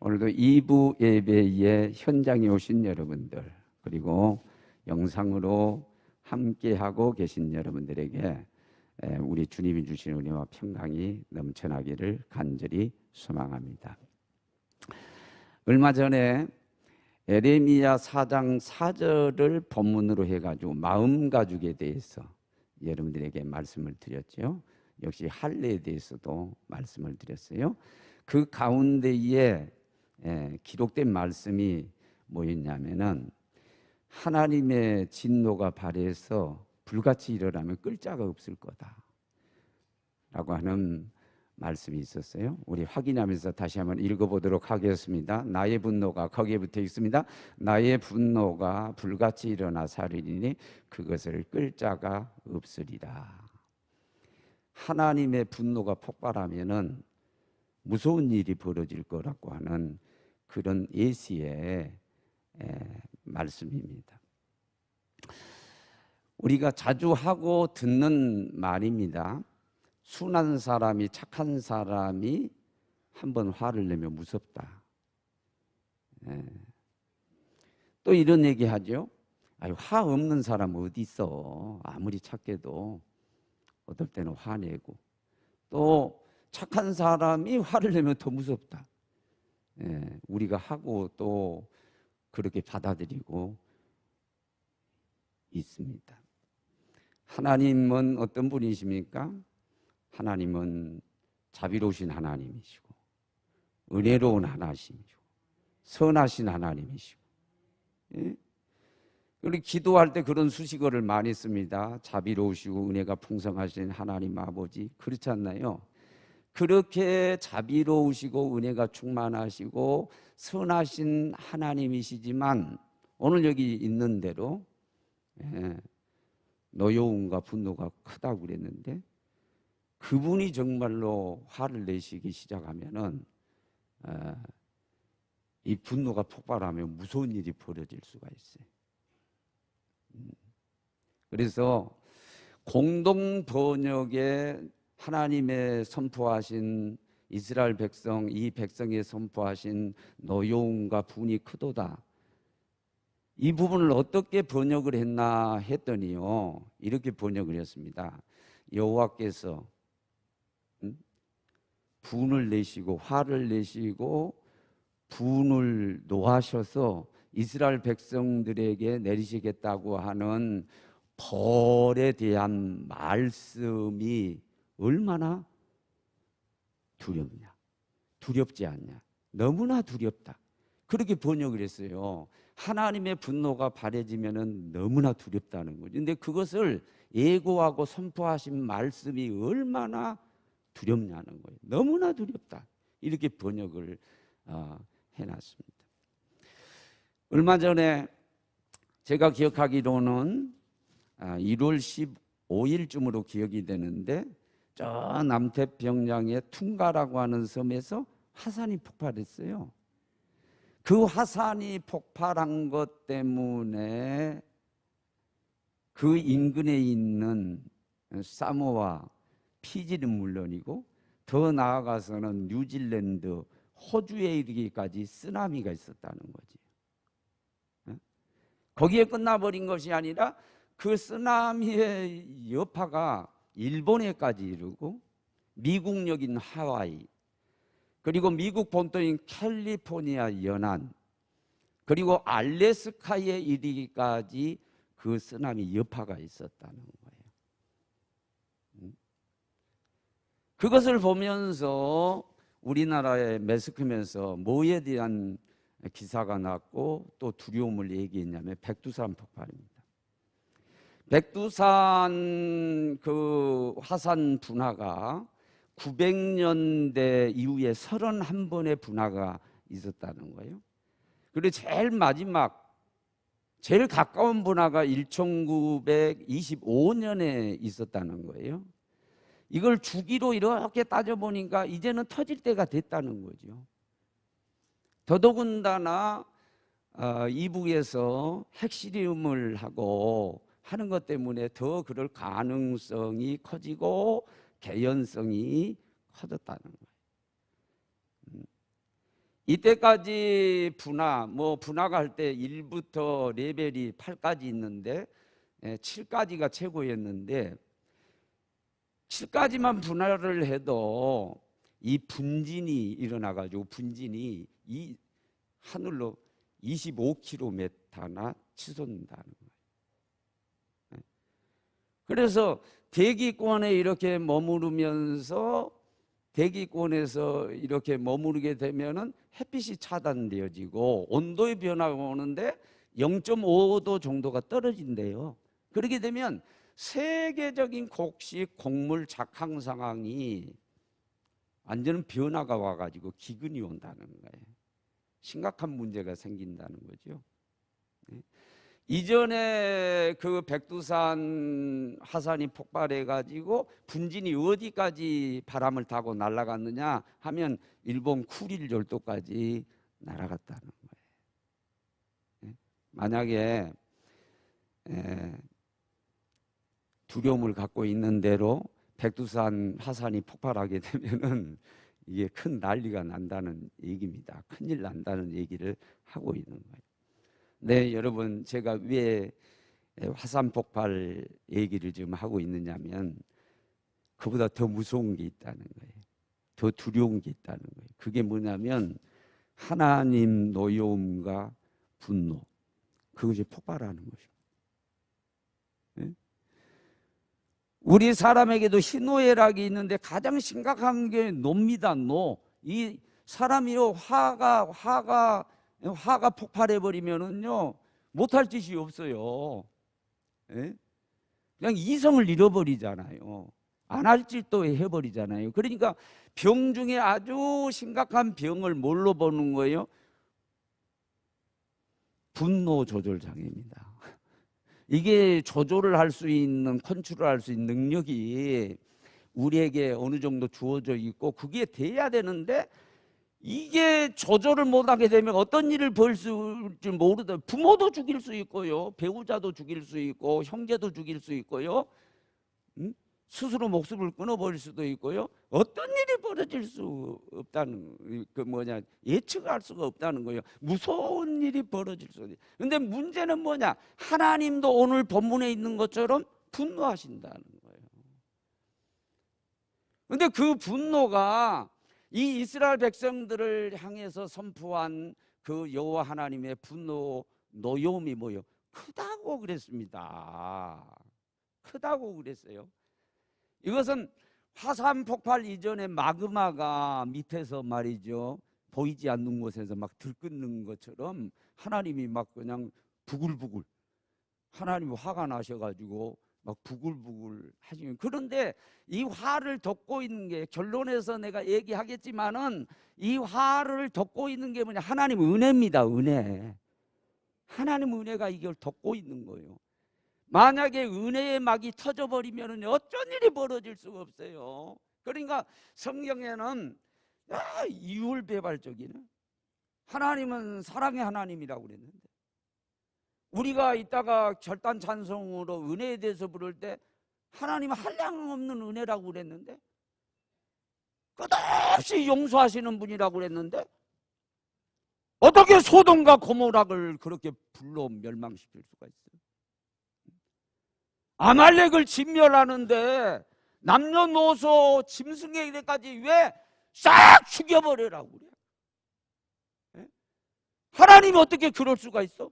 오늘도 2부 예배에 현장에 오신 여러분들, 그리고 영상으로 함께하고 계신 여러분들에게 우리 주님이 주신 은혜와 평강이 넘쳐나기를 간절히 소망합니다. 얼마 전에 에레미야 4장 4절을 본문으로 해가지고 마음가죽에 대해서 여러분들에게 말씀을 드렸죠. 역시 할례에 대해서도 말씀을 드렸어요. 그 가운데에 기록된 말씀이 뭐였냐면은 하나님의 진노가 발해서 불같이 일어나면 끌 자가 없을 거다 라고 하는 말씀이 있었어요. 우리 확인하면서 다시 한번 읽어보도록 하겠습니다. 나의 분노가, 거기에 붙어 있습니다. 나의 분노가 불같이 일어나 사르리니 그것을 끌 자가 없으리라. 하나님의 분노가 폭발하면은 무서운 일이 벌어질 거라고 하는 그런 예시의 말씀입니다. 우리가 자주 하고 듣는 말입니다. 순한 사람이, 착한 사람이 한번 화를 내면 무섭다. 또 이런 얘기 하죠. 화 없는 사람 어디 있어. 아무리 착해도 어떨 때는 화내고, 또 착한 사람이 화를 내면 더 무섭다. 우리가 하고 또 그렇게 받아들이고 있습니다. 하나님은 어떤 분이십니까? 하나님은 자비로우신 하나님이시고 은혜로운 하나님이시고 선하신 하나님이시고, 우리 기도할 때 그런 수식어를 많이 씁니다. 자비로우시고 은혜가 풍성하신 하나님 아버지, 그렇지 않나요? 그렇게 자비로우시고 은혜가 충만하시고 선하신 하나님이시지만 오늘 여기 있는 대로 노여움과 분노가 크다고 그랬는데, 그분이 정말로 화를 내시기 시작하면은 이 분노가 폭발하면 무서운 일이 벌어질 수가 있어요. 그래서 공동 번역에 하나님의 선포하신 이스라엘 백성, 이 백성에 선포하신 노여움과 분이 크도다, 이 부분을 어떻게 번역을 했나 했더니요, 이렇게 번역을 했습니다. 여호와께서 분을 내시고 화를 내시고 분을 노하셔서 이스라엘 백성들에게 내리시겠다고 하는 벌에 대한 말씀이 얼마나 두렵냐, 두렵지 않냐, 너무나 두렵다, 그렇게 번역을 했어요. 하나님의 분노가 발해지면은 너무나 두렵다는 거죠. 근데 그것을 예고하고 선포하신 말씀이 얼마나 두렵냐는 거예요. 너무나 두렵다, 이렇게 번역을 해놨습니다. 얼마 전에 제가 기억하기로는 1월 15일쯤으로 기억이 되는데, 저 남태평양의 퉁가라고 하는 섬에서 화산이 폭발했어요. 그 화산이 폭발한 것 때문에 그 인근에 있는 사모아, 피지는 물론이고 더 나아가서는 뉴질랜드, 호주에 이르기까지 쓰나미가 있었다는 거지. 거기에 끝나버린 것이 아니라 그 쓰나미의 여파가 일본에까지 이르고 미국역인 하와이, 그리고 미국 본토인 캘리포니아 연안, 그리고 알래스카에 이르기까지 그 쓰나미 여파가 있었다는 거예요. 그것을 보면서 우리나라의 매스컴에서 뭐에 대한 기사가 났고 또 두려움을 얘기했냐면 백두산 폭발입니다. 백두산 그 화산 분화가 900년대 이후에 31번의 분화가 있었다는 거예요. 그리고 제일 마지막, 제일 가까운 분화가 1925년에 있었다는 거예요. 이걸 주기로 이렇게 따져보니까 이제는 터질 때가 됐다는 거죠. 더더군다나 이북에서 핵실험을 하고 하는 것 때문에 더 그럴 가능성이 커지고 개연성이 커졌다는 거예요. 이때까지 분화가 할 때 1부터 레벨이 8까지 있는데 7까지가 최고였는데 7까지만 분화를 해도 이 분진이 일어나가지고 분진이 이 하늘로 25km나 치솟는다는 거예요. 그래서 대기권에 이렇게 머무르면서 대기권에서 이렇게 머무르게 되면은 햇빛이 차단되어지고 온도의 변화가 오는데 0.5도 정도가 떨어진대요. 그렇게 되면 세계적인 곡식 곡물 작황 상황이 완전 변화가 와가지고 기근이 온다는 거예요. 심각한 문제가 생긴다는 거죠. 이전에 그 백두산 화산이 폭발해가지고 분진이 어디까지 바람을 타고 날아갔느냐 하면 일본 쿠릴 열도까지 날아갔다는 거예요. 만약에 두려움을 갖고 있는 대로 백두산 화산이 폭발하게 되면은 이게 큰 난리가 난다는 얘기입니다. 큰일 난다는 얘기를 하고 있는 거예요. 네, 여러분, 제가 왜 화산 폭발 얘기를 지금 하고 있느냐면 그보다 더 무서운 게 있다는 거예요. 더 두려운 게 있다는 거예요. 그게 뭐냐면 하나님 노여움과 분노, 그것이 폭발하는 것입니다. 네? 우리 사람에게도 희노애락이 있는데 가장 심각한 게 노입니다. 노. 이 사람이요 화가 폭발해 버리면은요 못할 짓이 없어요. 예? 그냥 이성을 잃어버리잖아요. 안 할 짓도 해버리잖아요. 그러니까 병 중에 아주 심각한 병을 뭘로 보는 거예요? 분노 조절 장애입니다. 이게 조절을 할 수 있는, 컨트롤 할 수 있는 능력이 우리에게 어느 정도 주어져 있고 그게 돼야 되는데 이게 조절을 못하게 되면 어떤 일을 벌일지 모르다. 부모도 죽일 수 있고요, 배우자도 죽일 수 있고, 형제도 죽일 수 있고요, 스스로 목숨을 끊어버릴 수도 있고요. 어떤 일이 벌어질 수 없다는, 예측할 수가 없다는 거예요. 무서운 일이 벌어질 수 있어요. 근데 문제는 뭐냐? 하나님도 오늘 본문에 있는 것처럼 분노하신다는 거예요. 근데 그 분노가 이 이스라엘 백성들을 향해서 선포한 그 여호와 하나님의 분노, 노여움이 뭐예요? 크다고 그랬습니다. 크다고 그랬어요. 이것은 화산 폭발 이전에 마그마가 밑에서 말이죠, 보이지 않는 곳에서 막 들끓는 것처럼 하나님이 막 그냥 부글부글, 하나님이 화가 나셔가지고 막 부글부글 하시는. 그런데 이 화를 덮고 있는 게, 결론에서 내가 얘기하겠지만은 이 화를 덮고 있는 게 뭐냐? 하나님 은혜입니다. 은혜. 하나님 은혜가 이걸 덮고 있는 거예요. 만약에 은혜의 막이 터져버리면 어쩐 일이 벌어질 수가 없어요. 그러니까 성경에는 이율배발적이네. 하나님은 사랑의 하나님이라고 그랬는데, 우리가 이따가 결단 찬송으로 은혜에 대해서 부를 때 하나님은 한량없는 은혜라고 그랬는데, 끝없이 용서하시는 분이라고 그랬는데, 어떻게 소돔과 고모락을 그렇게 불러 멸망시킬 수가 있어요? 아말렉을 진멸하는데 남녀노소 짐승에게까지 왜 싹 죽여버리라고 그래? 하나님이 어떻게 그럴 수가 있어?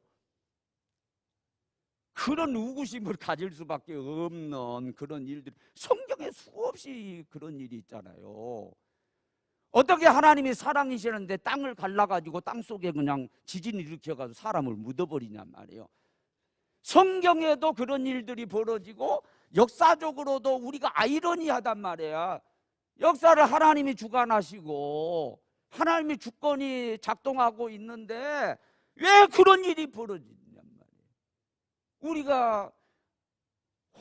그런 의구심을 가질 수밖에 없는 그런 일들, 성경에 수없이 그런 일이 있잖아요. 어떻게 하나님이 사랑이시는데 땅을 갈라가지고 땅속에 그냥 지진을 일으켜가지고 사람을 묻어버리냔 말이에요. 성경에도 그런 일들이 벌어지고 역사적으로도 우리가 아이러니하단 말이야. 역사를 하나님이 주관하시고 하나님의 주권이 작동하고 있는데 왜 그런 일이 벌어지냔 말이에요. 우리가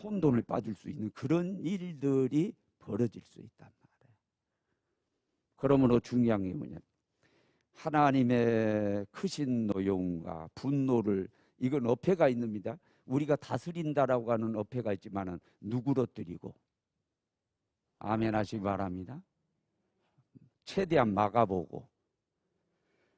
혼돈을 빠질 수 있는 그런 일들이 벌어질 수 있단 말이에요. 그러므로 중요한 게 뭐냐? 하나님의 크신 노여움과 분노를, 이건 어폐가 있습니다. 우리가 다스린다라고 하는 어폐가 있지만은 누구러뜨리고, 아멘 하시기 바랍니다. 최대한 막아보고,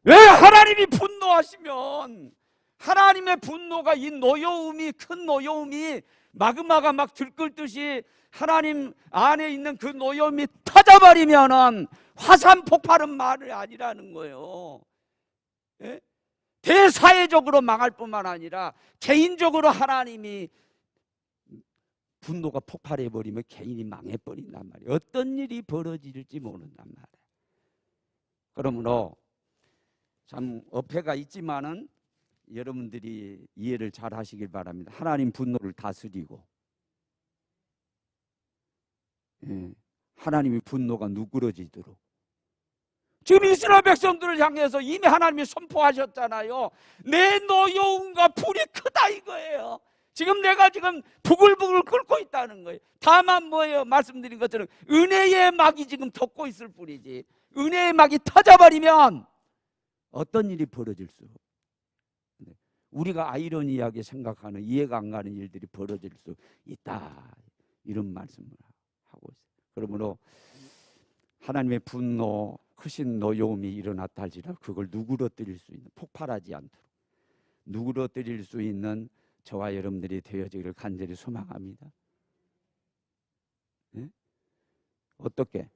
왜 하나님이 분노하시면 하나님의 분노가 이 노여움이 큰 노여움이 마그마가 막 들끓듯이 하나님 안에 있는 그 노여움이 터져버리면은 화산 폭발은 말이 아니라는 거예요. 예? 대사회적으로 망할 뿐만 아니라 개인적으로 하나님이 분노가 폭발해 버리면 개인이 망해 버린단 말이에요. 어떤 일이 벌어질지 모른단 말이에요. 그러므로 참 어폐가 있지만은 여러분들이 이해를 잘 하시길 바랍니다. 하나님 분노를 다스리고, 하나님의 분노가 누그러지도록. 지금 이스라엘 백성들을 향해서 이미 하나님이 선포하셨잖아요. 내 노여움과 불이 크다 이거예요. 지금 내가 지금 부글부글 끓고 있다는 거예요. 다만 뭐예요? 말씀드린 것처럼 은혜의 막이 지금 덮고 있을 뿐이지, 은혜의 막이 터져버리면 어떤 일이 벌어질 수 없어요. 우리가 아이러니하게 생각하는 이해가 안 가는 일들이 벌어질 수 있다, 이런 말씀을 하고 있어요. 그러므로 하나님의 분노, 크신 노여움이 일어났다 할지라도 그걸 누그러뜨릴 수 있는, 폭발하지 않도록 누그러뜨릴 수 있는 저와 여러분들이 되어지기를 간절히 소망합니다. 네? 어떻게?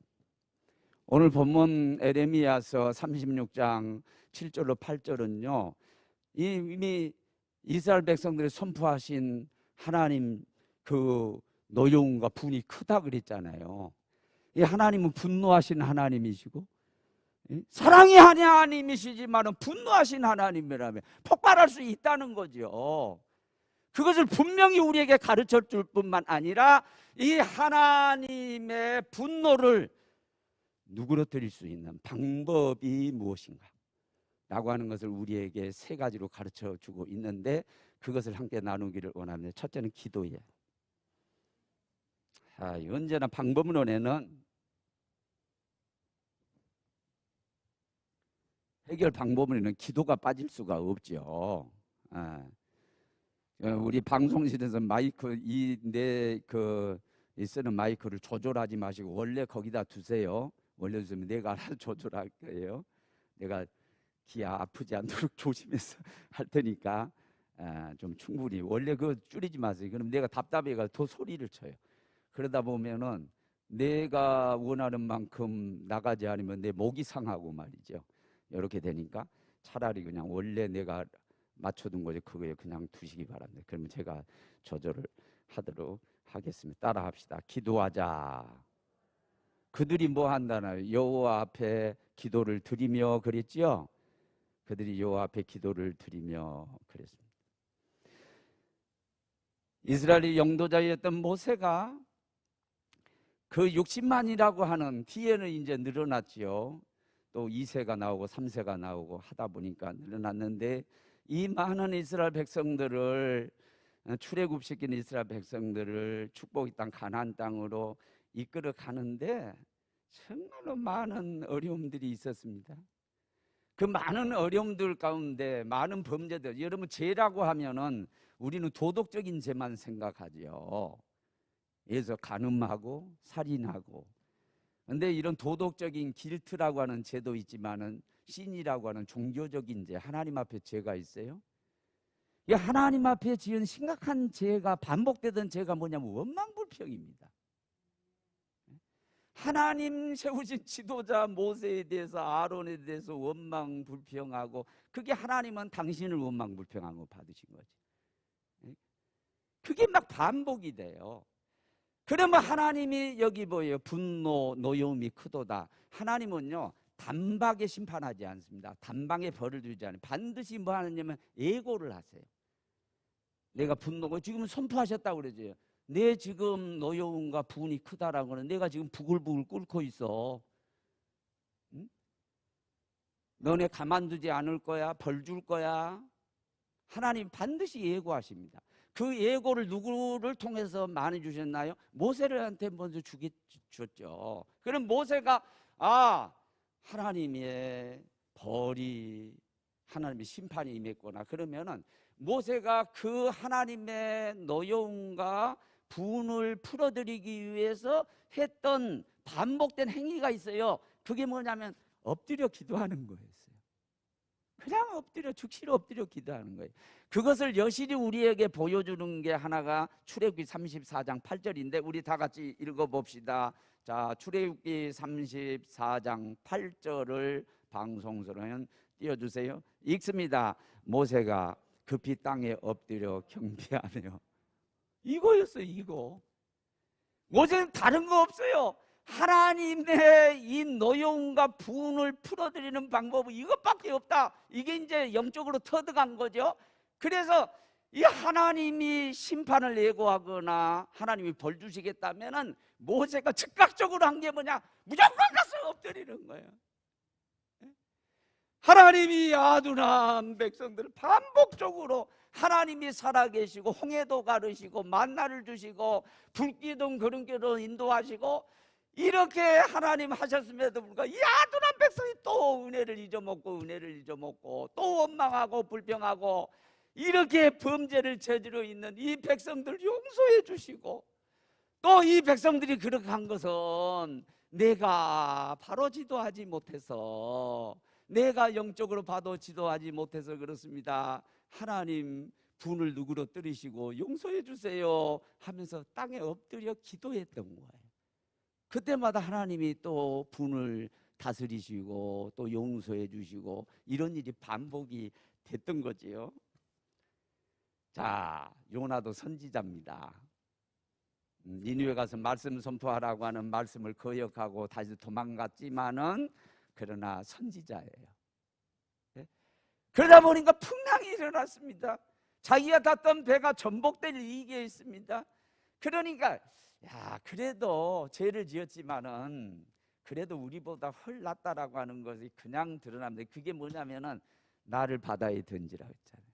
오늘 본문 에레미야서 36장 7절로 8절은요 이미 이스라엘 백성들이 선포하신 하나님 그 노여움과 분이 크다 그랬잖아요. 이 하나님은 분노하신 하나님이시고 사랑의 하나님이시지만 분노하신 하나님이라면 폭발할 수 있다는 거죠. 그것을 분명히 우리에게 가르쳐 줄 뿐만 아니라 이 하나님의 분노를 누그러뜨릴 수 있는 방법이 무엇인가 라고 하는 것을 우리에게 세 가지로 가르쳐 주고 있는데, 그것을 함께 나누기를 원합니다. 첫째는 기도예요. 언제나 방법론에는 해결 방법론에는 기도가 빠질 수가 없죠. 우리 방송실에서 마이크 내 쓰는 마이크를 조절하지 마시고 원래 거기다 두세요. 원래 두시면 내가 알아서 조절할 거예요. 내가 귀가 아프지 않도록 조심해서 할 테니까 좀 충분히 원래 그거 줄이지 마세요. 그럼 내가 답답해가 더 소리를 쳐요. 그러다 보면은 내가 원하는 만큼 나가지 않으면 내 목이 상하고 말이죠. 이렇게 되니까 차라리 그냥 원래 내가 맞춰둔 거지 그거에 그냥 두시기 바랍니다. 그러면 제가 조절을 하도록 하겠습니다. 따라 합시다. 기도하자. 그들이 뭐 한다나요? 여호와 앞에 기도를 드리며 그랬지요. 그들이 여호와 앞에 기도를 드리며 그랬습니다. 이스라엘의 영도자였던 모세가 그 60만이라고 하는 뒤에는 이제 늘어났지요. 또 2세가 나오고 3세가 나오고 하다 보니까 늘어났는데, 이 많은 이스라엘 백성들을 출애굽시킨 이스라엘 백성들을 축복의 땅 가나안 땅으로 이끌어 가는데 정말로 많은 어려움들이 있었습니다. 그 많은 어려움들 가운데 많은 범죄들, 여러분 죄라고 하면은 우리는 도덕적인 죄만 생각하지요. 예서 간음하고 살인하고. 근데 이런 도덕적인 길트라고 하는 죄도 있지만은 신이라고 하는 종교적인 죄, 하나님 앞에 죄가 있어요. 이 하나님 앞에 지은 심각한 죄가 반복되던 죄가 뭐냐면 원망불평입니다. 하나님 세우신 지도자 모세에 대해서, 아론에 대해서 원망불평하고, 그게 하나님은 당신을 원망불평한 거 받으신 거지. 그게 막 반복이 돼요. 그러면 하나님이 여기 뭐예요? 분노, 노여움이 크도다. 하나님은요 단박에 심판하지 않습니다. 단방에 벌을 주지 않아요. 반드시 뭐 하느냐면 예고를 하세요. 내가 분노고 지금 선포하셨다고 그러죠. 내 지금 노여움과 분이 크다라는 거는 내가 지금 부글부글 끓고 있어. 응? 너네 가만두지 않을 거야. 벌 줄 거야. 하나님 반드시 예고하십니다. 그 예고를 누구를 통해서 많이 주셨나요? 모세한테 먼저 주셨죠. 그럼 모세가 하나님의 벌이, 하나님의 심판이 임했구나. 그러면은 모세가 그 하나님의 노여움과 분을 풀어드리기 위해서 했던 반복된 행위가 있어요. 그게 뭐냐면 엎드려 기도하는 거였어요. 그냥 엎드려 죽시로 엎드려 기도하는 거예요. 그것을 여실히 우리에게 보여주는 게 하나가 출애굽기 34장 8절인데 우리 다 같이 읽어봅시다. 자, 출애굽기 34장 8절을 방송으로는 띄워주세요. 읽습니다. 모세가 급히 땅에 엎드려 경배하며, 이거였어요. 이거 모세는 다른 거 없어요. 하나님의 이 노여움과 분을 풀어드리는 방법은 이것밖에 없다. 이게 이제 영적으로 터득한 거죠. 그래서 이 하나님이 심판을 예고하거나 하나님이 벌 주시겠다면은 모세가 즉각적으로 한 게 뭐냐? 무조건 가서 엎드리는 거예요. 하나님이 아둔한 백성들을 반복적으로 하나님이 살아계시고 홍해도 가르시고 만나를 주시고 불기둥 구름기로 인도하시고 이렇게 하나님 하셨음에도 불구하고 이 아둔한 백성이 또 은혜를 잊어먹고 또 원망하고 불평하고 이렇게 범죄를 저지르고 있는 이 백성들 용서해 주시고, 또 이 백성들이 그렇게 한 것은 내가 바로 지도하지 못해서, 내가 영적으로 봐도 지도하지 못해서 그렇습니다. 하나님 분을 누그러뜨리시고 용서해 주세요 하면서 땅에 엎드려 기도했던 거예요. 그때마다 하나님이 또 분을 다스리시고 또 용서해 주시고 이런 일이 반복이 됐던 거지요. 자, 요나도 선지자입니다. 니느웨 가서 말씀 선포하라고 하는 말씀을 거역하고 다시 도망갔지만은 그러나 선지자예요. 네? 그러다 보니까 풍랑이 일어났습니다. 자기가 탔던 배가 전복될 위기에 있습니다. 그러니까 야, 그래도 죄를 지었지만은 그래도 우리보다 훨 낫다라고 하는 것이 그냥 드러납니다. 그게 뭐냐면은 나를 바다에 던지라고 했잖아요.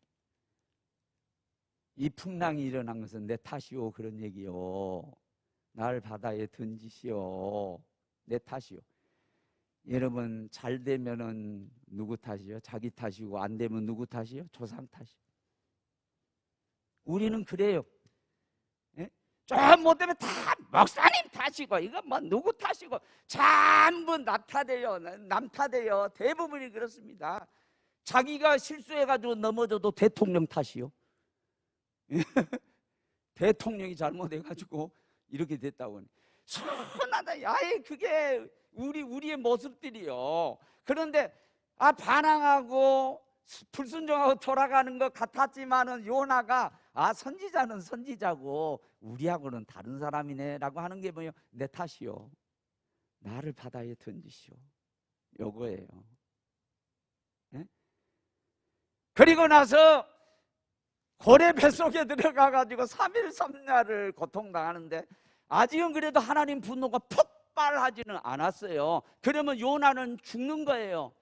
이 풍랑이 일어난 것은 내 탓이오, 그런 얘기요. 나를 바다에 던지시오, 내 탓이오. 여러분, 잘 되면은 누구 탓이요? 자기 탓이고, 안 되면 누구 탓이요? 조상 탓이요. 우리는 그래요. 예? 좀 못되면 다 목사님 탓이고, 이거 뭐 누구 탓이고, 전부 나 탓이에요, 남 탓이에요. 대부분이 그렇습니다. 자기가 실수해가지고 넘어져도 대통령 탓이요. 대통령이 잘못해가지고 이렇게 됐다고. 선하다. 야이, 그게 우리의 모습들이요. 그런데 반항하고 불순종하고 돌아가는 것 같았지만은 요나가 선지자는 선지자고 우리하고는 다른 사람이네 라고 하는 게 뭐예요? 내 탓이요. 나를 바다에 던지시오. 요거예요. 네? 그리고 나서 고래 뱃속에 들어가가지고 3일 3야를 고통당하는데 아직은 그래도 하나님 분노가 폭발하지는 않았어요. 그러면 요나는 죽는 거예요.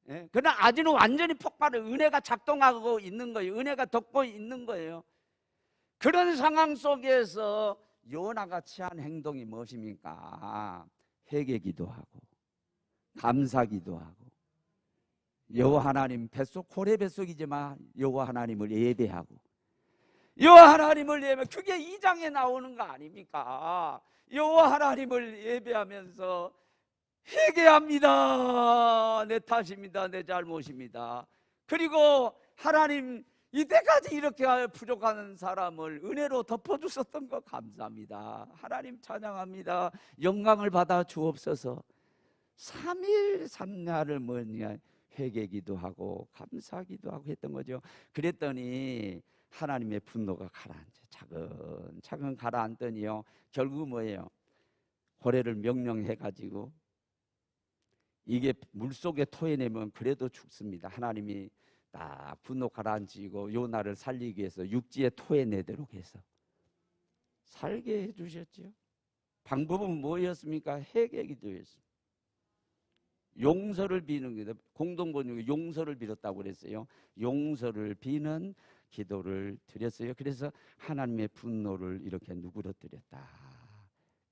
예? 그러나 아직은 완전히 폭발을, 은혜가 작동하고 있는 거예요. 은혜가 덮고 있는 거예요. 그런 상황 속에서 요나가 취한 행동이 무엇입니까? 회개기도하고 감사기도하고 여호와 하나님 뱃속, 고래 뱃속이지만 여호와 하나님을 예배하고, 여호와 하나님을 예배, 그게 2장에 나오는 거 아닙니까? 여호와 하나님을 예배하면서 회개합니다. 내 탓입니다. 내 잘못입니다. 그리고 하나님, 이때까지 이렇게 부족한 사람을 은혜로 덮어주셨던 거 감사합니다. 하나님 찬양합니다. 영광을 받아 주옵소서. 3일 3야를 뭐냐, 회개기도 하고 감사기도 하고 했던 거죠. 그랬더니 하나님의 분노가 가라앉아 차근차근 가라앉더니요, 결국 뭐예요? 고래를 명령해가지고 이게 물속에 토해내면 그래도 죽습니다. 하나님이 딱 분노 가라앉히고 요나를 살리기 위해서 육지에 토해내도록 해서 살게 해주셨죠. 방법은 뭐였습니까? 회개기도였습니다. 용서를 비는 게, 공동번역에 용서를 빌었다고 그랬어요. 용서를 비는 기도를 드렸어요. 그래서 하나님의 분노를 이렇게 누그러뜨렸다,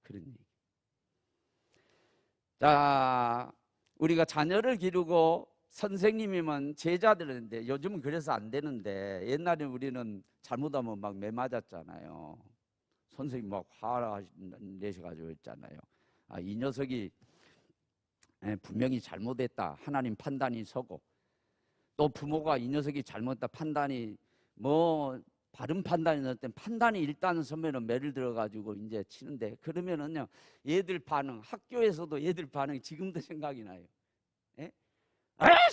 그런 얘기. 자, 우리가 자녀를 기르고 선생님이면 제자들인데, 요즘은 그래서 안 되는데 옛날에 우리는 잘못하면 막 매맞았잖아요. 선생님 막 화내셔가지고 했잖아요. 이 녀석이 분명히 잘못했다, 하나님 판단이 서고. 또 부모가 이 녀석이 잘못했다 판단이 뭐 바른 판단이 나올 땐 판단이 일단 서면은 매를 들어가지고 이제 치는데, 그러면은요 얘들 반응, 학교에서도 얘들 반응이 지금도 생각이 나요. 예?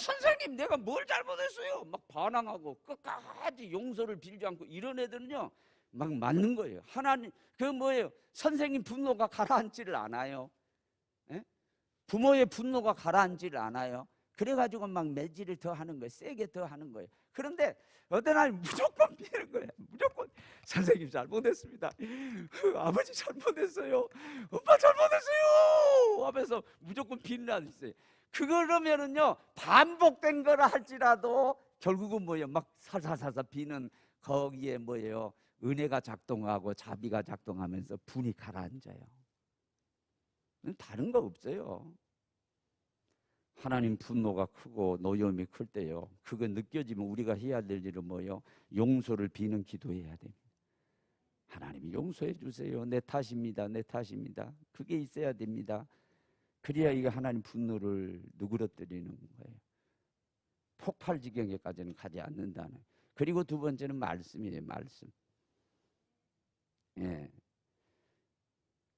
선생님 내가 뭘 잘못했어요? 막 반항하고 끝까지 용서를 빌지 않고 이런 애들은요 막 맞는 거예요. 하나님 그 뭐예요? 선생님 분노가 가라앉지를 않아요. 예? 부모의 분노가 가라앉지를 않아요. 그래가지고 막 매질을 더 하는 거예요. 세게 더 하는 거예요. 그런데 어떤 아이 무조건 비는 거예요. 무조건 선생님 잘못했습니다. 아버지 잘못했어요. 엄마 잘못했어요. 하면서 무조건 비는 아이 있어요. 그러면은요 반복된 거라 할지라도 결국은 뭐예요? 막 살살살살 비는 거기에 뭐예요? 은혜가 작동하고 자비가 작동하면서 분이 가라앉아요. 다른 거 없어요. 하나님 분노가 크고 노여움이 클 때요, 그거 느껴지면 우리가 해야 될 일은 뭐예요? 용서를 비는 기도해야 됩니다. 하나님 용서해 주세요. 내 탓입니다. 내 탓입니다. 그게 있어야 됩니다. 그래야 이게 하나님 분노를 누그러뜨리는 거예요. 폭발 지경에까지는 가지 않는다는. 그리고 두 번째는 말씀이에요. 말씀. 예.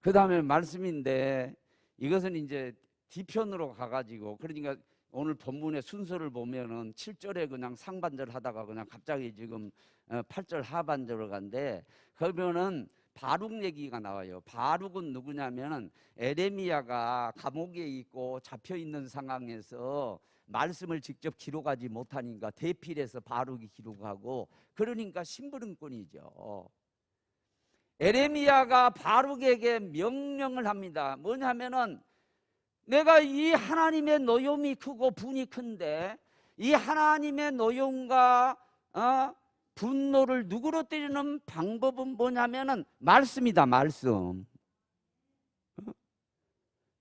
그 다음에 말씀인데 이것은 이제 뒤편으로 가가지고, 그러니까 오늘 본문의 순서를 보면은 7절에 그냥 상반절 하다가 그냥 갑자기 지금 8절 하반절을 간데, 그러면은 바룩 얘기가 나와요. 바룩은 누구냐면은 에레미야가 감옥에 있고 잡혀 있는 상황에서 말씀을 직접 기록하지 못하니까 대필해서 바룩이 기록하고, 그러니까 심부름꾼이죠. 에레미야가 바룩에게 명령을 합니다. 뭐냐면은 내가 이 하나님의 노여움이 크고 분이 큰데 이 하나님의 노여움과 분노를 누그러뜨리는 방법은 뭐냐면은 말씀이다. 말씀.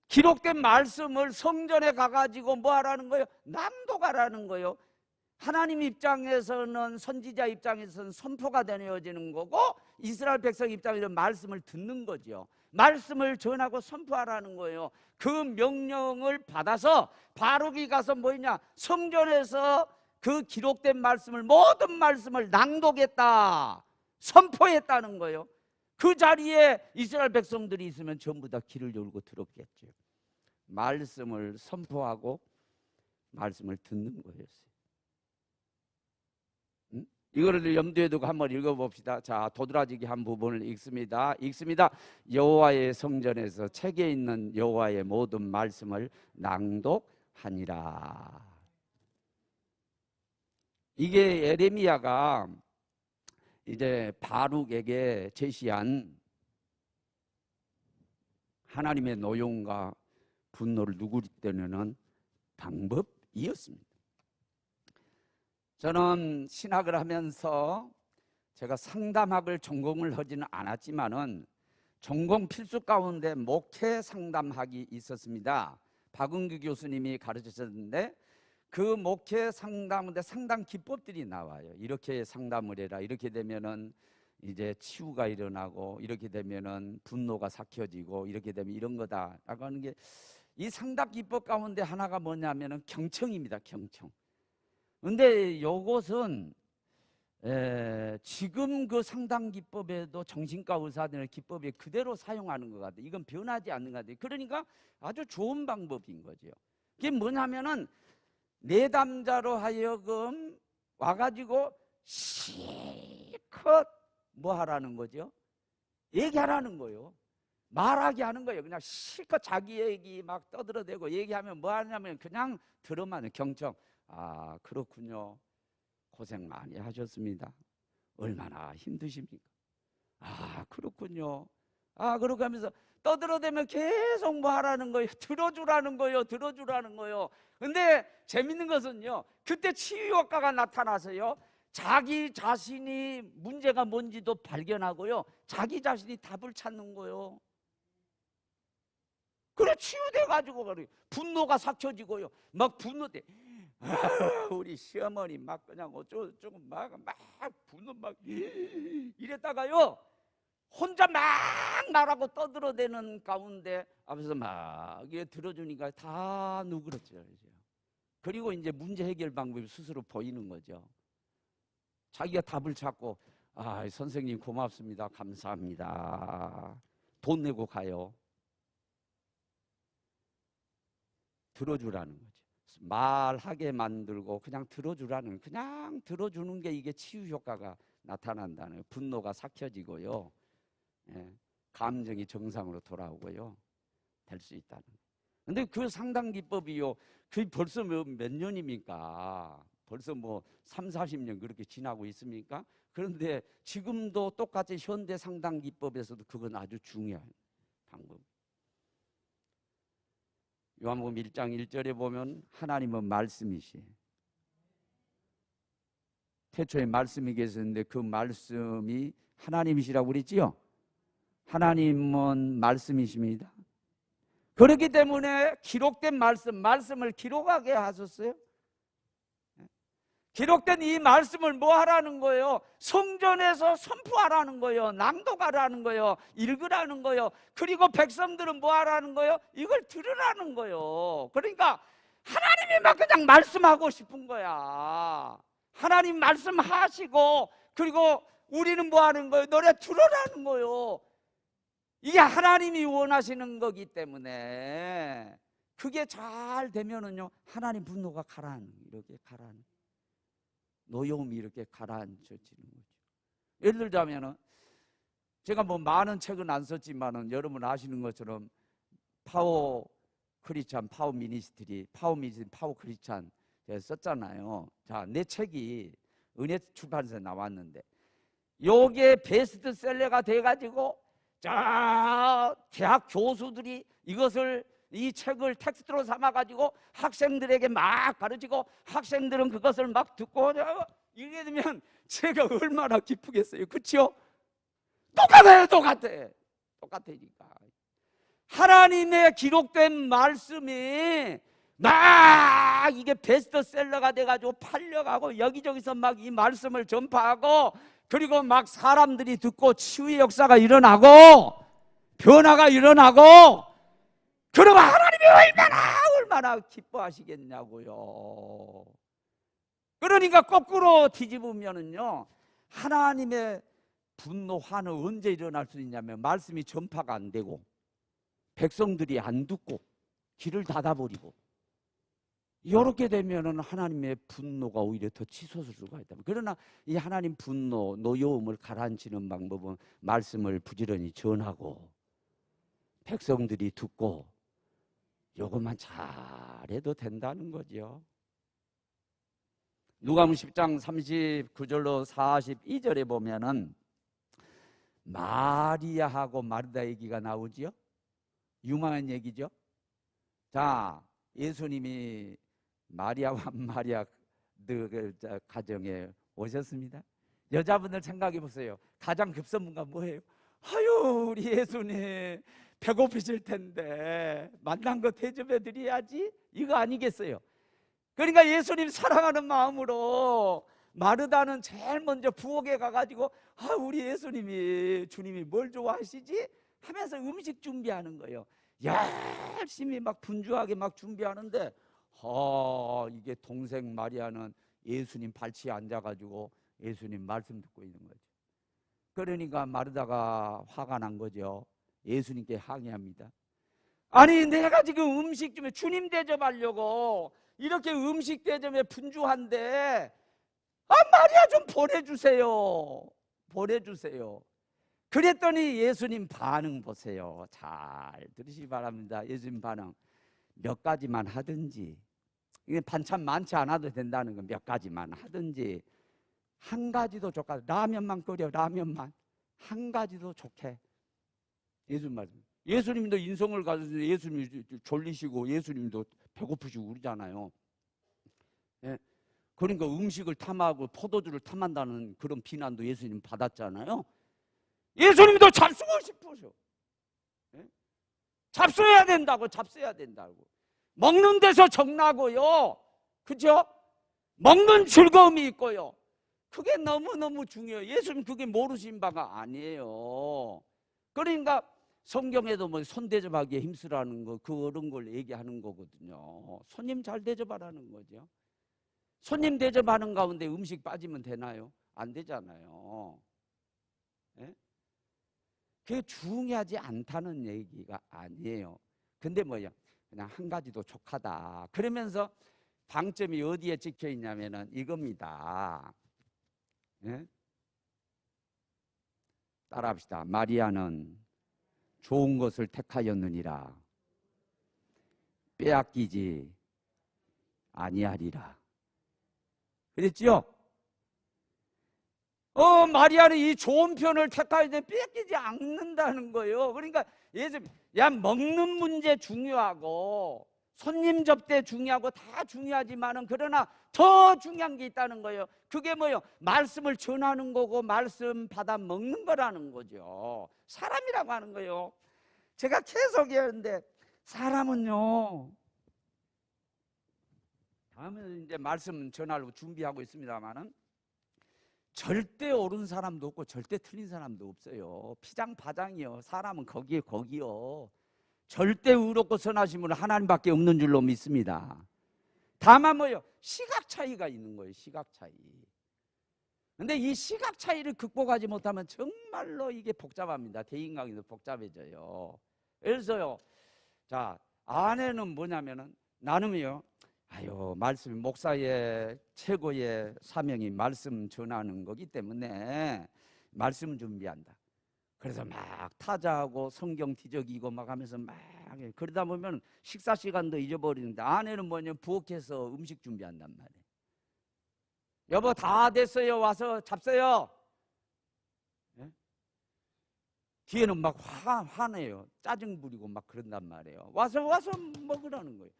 기록된 말씀을 성전에 가가지고 뭐 하라는 거예요? 낭독하라는 거예요. 하나님 입장에서는, 선지자 입장에서는 선포가 되어지는 거고, 이스라엘 백성 입장에서는 말씀을 듣는 거죠. 말씀을 전하고 선포하라는 거예요. 그 명령을 받아서 바룩이 가서 뭐냐, 성전에서 그 기록된 말씀을, 모든 말씀을 낭독했다, 선포했다는 거예요. 그 자리에 이스라엘 백성들이 있으면 전부 다 귀를 열고 들었겠죠. 말씀을 선포하고 말씀을 듣는 거였어요. 이거를 염두에 두고 한번 읽어봅시다. 자, 도드라지기 한 부분을 읽습니다. 여호와의 성전에서 책에 있는 여호와의 모든 말씀을 낭독하니라. 이게 에레미야가 이제 바룩에게 제시한 하나님의 노여움과 분노를 누그러뜨리는 방법이었습니다. 저는 신학을 하면서 제가 상담학을 전공을 하지는 않았지만은 전공 필수 가운데 목회 상담학이 있었습니다. 박은규 교수님이 가르치셨는데 그 목회 상담인데 상담 기법들이 나와요. 이렇게 상담을 해라. 이렇게 되면은 이제 치유가 일어나고, 이렇게 되면은 분노가 삭혀지고, 이렇게 되면 이런 거다라고 하는 게, 이 상담 기법 가운데 하나가 뭐냐면은 경청입니다. 경청. 근데 요것은 지금 그 상담 기법에도 정신과 의사들의 기법에 그대로 사용하는 것 같아요. 이건 변하지 않는 것 같아요. 그러니까 아주 좋은 방법인 거죠. 그게 뭐냐면은 내담자로 하여금 와가지고 실컷 뭐 하라는 거죠? 얘기하라는 거예요. 말하게 하는 거예요. 그냥 실컷 자기 얘기 막 떠들어대고 얘기하면 뭐 하냐면 그냥 들으면 해요. 경청. 아, 그렇군요. 고생 많이 하셨습니다. 얼마나 힘드십니까? 아, 그렇군요. 아, 그러고 하면서 떠들어대면 계속 뭐 하라는 거예요? 들어주라는 거예요. 들어주라는 거예요. 근데 재밌는 것은요, 그때 치유 효과가 나타나서요, 자기 자신이 문제가 뭔지도 발견하고요, 자기 자신이 답을 찾는 거예요. 그래, 치유돼가지고 분노가 삭혀지고요. 막 분노돼. 우리 시어머니 막 그냥 어쩌고 막 분노 막 이랬다가요, 혼자 막 말하고 떠들어대는 가운데 앞에서 막 이게 들어주니까 다 누그러져요. 그리고 이제 문제 해결 방법이 스스로 보이는 거죠. 자기가 답을 찾고 선생님 고맙습니다. 감사합니다. 돈 내고 가요. 들어주라는 거죠. 말하게 만들고 그냥 들어주라는, 그냥 들어주는 게 이게 치유 효과가 나타난다는 거예요. 분노가 삭혀지고요. 감정이 정상으로 돌아오고요. 될 수 있다는 거예요. 근데 그 상담 기법이요. 그게 벌써 몇 년입니까? 벌써 뭐 3, 40년 그렇게 지나고 있습니까? 그런데 지금도 똑같이 현대 상담 기법에서도 그건 아주 중요한 방법. 요한복음 1장 1절에 보면 하나님은 말씀이시. 태초에 말씀이 계셨는데 그 말씀이 하나님이시라고 그랬지요? 하나님은 말씀이십니다. 그렇기 때문에 기록된 말씀을 기록하게 하셨어요. 기록된 이 말씀을 뭐 하라는 거예요? 성전에서 선포하라는 거예요. 낭독하라는 거예요. 읽으라는 거예요. 그리고 백성들은 뭐 하라는 거예요? 이걸 들으라는 거예요. 그러니까 하나님이 막 그냥 말씀하고 싶은 거야. 하나님 말씀하시고, 그리고 우리는 뭐 하는 거예요? 노래 들으라는 거예요. 이게 하나님이 원하시는 거기 때문에 그게 잘 되면은요, 하나님 분노가 이렇게 가라앉는, 노여움이 이렇게 가라앉혀지는 거죠. 예를 들자면은, 제가 뭐 많은 책은 안 썼지만은 여러분 아시는 것처럼 파워 크리스찬, 파워 미니스트리, 파워 크리스찬 제가 썼잖아요. 자, 내 책이 은혜 출판사에 나왔는데 요게 베스트셀러가 돼가지고, 자, 대학 교수들이 이 책을 텍스트로 삼아가지고 학생들에게 막 가르치고, 학생들은 그것을 막 듣고 이게 되면 제가 얼마나 기쁘겠어요. 그렇죠? 똑같으니까 하나님의 기록된 말씀이 막 이게 베스트셀러가 돼가지고 팔려가고, 여기저기서 막 이 말씀을 전파하고, 그리고 막 사람들이 듣고 치유의 역사가 일어나고 변화가 일어나고, 그러면 하나님이 얼마나 기뻐하시겠냐고요. 그러니까 거꾸로 뒤집으면은요, 하나님의 분노, 화는 언제 일어날 수 있냐면 말씀이 전파가 안 되고 백성들이 안 듣고 길을 닫아버리고, 이렇게 되면은 하나님의 분노가 오히려 더 치솟을 수가 있다. 그러나 이 하나님 분노, 노여움을 가라앉히는 방법은 말씀을 부지런히 전하고 백성들이 듣고 이것만 잘해도 된다는 거죠. 누가복음 10장 39절로 42절에 보면은 마리아하고 마르다 얘기가 나오지요. 유명한 얘기죠. 자, 예수님이 마리아와 마리아 가정에 오셨습니다. 여자분들 생각해 보세요. 가장 급선무가 뭐예요? 아유, 우리 예수님 배고프실 텐데 만난 거 대접해 드려야지, 이거 아니겠어요? 그러니까 예수님 사랑하는 마음으로 마르다는 제일 먼저 부엌에 가가지고 우리 주님이 뭘 좋아하시지? 하면서 음식 준비하는 거예요. 열심히 막 분주하게 막 준비하는데, 이게 동생 마리아는 예수님 발치에 앉아가지고 예수님 말씀 듣고 있는 거죠. 그러니까 마르다가 화가 난 거죠. 예수님께 항의합니다. 아니, 내가 지금 음식 좀 주님 대접하려고 이렇게 음식 대접에 분주한데 마리아 좀 보내주세요. 그랬더니 예수님 반응 보세요. 잘 들으시기 바랍니다. 예수님 반응, 몇 가지만 하든지, 이게 반찬 많지 않아도 된다는 건 몇 가지만 하든지, 한 가지도 좋다. 라면만 끓여, 라면만 한 가지도 좋게. 예수님 말씀. 예수님도 인성을 가지고 예수님이 졸리시고 예수님도 배고프시고 그러잖아요. 예. 그러니까 음식을 탐하고 포도주를 탐한다는 그런 비난도 예수님 받았잖아요. 예수님도 잡수고 싶으셔. 예? 잡숴야 된다고. 먹는 데서 정나고요. 그죠? 먹는 즐거움이 있고요. 그게 너무너무 중요해요. 예수님 그게 모르신 바가 아니에요. 그러니까 성경에도 뭐 손 대접하기에 힘쓰라는 거 그런 걸 얘기하는 거거든요. 손님 잘 대접하라는 거죠. 손님 대접하는 가운데 음식 빠지면 되나요? 안 되잖아요. 예? 그게 중요하지 않다는 얘기가 아니에요. 근데 뭐야? 그냥 한 가지도 족하다. 그러면서 방점이 어디에 찍혀 있냐면은 이겁니다. 예? 따라합시다. 마리아는 좋은 것을 택하였느니라 빼앗기지 아니하리라. 그랬죠? 마리아는 이 좋은 편을 택하였는데 빼앗기지 않는다는 거예요. 그러니까 예수, 야, 먹는 문제 중요하고 손님 접대 중요하고 다 중요하지만은 그러나 더 중요한 게 있다는 거예요. 그게 뭐예요? 말씀을 전하는 거고 말씀 받아 먹는 거라는 거죠. 사람이라고 하는 거예요. 제가 계속 얘기하는데 사람은요, 다음에 이제 말씀 전하려고 준비하고 있습니다만은 절대 옳은 사람도 없고 절대 틀린 사람도 없어요. 피장파장이요. 사람은 거기요. 절대 의롭고 선하신 분은 하나님밖에 없는 줄로 믿습니다. 다만 뭐요? 시각 차이가 있는 거예요. 시각 차이. 근데 이 시각 차이를 극복하지 못하면 정말로 이게 복잡합니다. 대인관계도 복잡해져요. 그래서요, 자, 아내는 뭐냐면은 나는요, 말씀, 목사의 최고의 사명이 말씀 전하는 거기 때문에 말씀 준비한다. 그래서 막 타자하고 성경 뒤적이고 막 하면서 막 그러다 보면 식사 시간도 잊어버리는데 아내는 뭐냐면 부엌에서 음식 준비한단 말이에요. 여보 다 됐어요. 와서 잡숴요. 네? 뒤에는 막 화내요. 짜증 부리고 막 그런단 말이에요. 와서 먹으라는 거예요.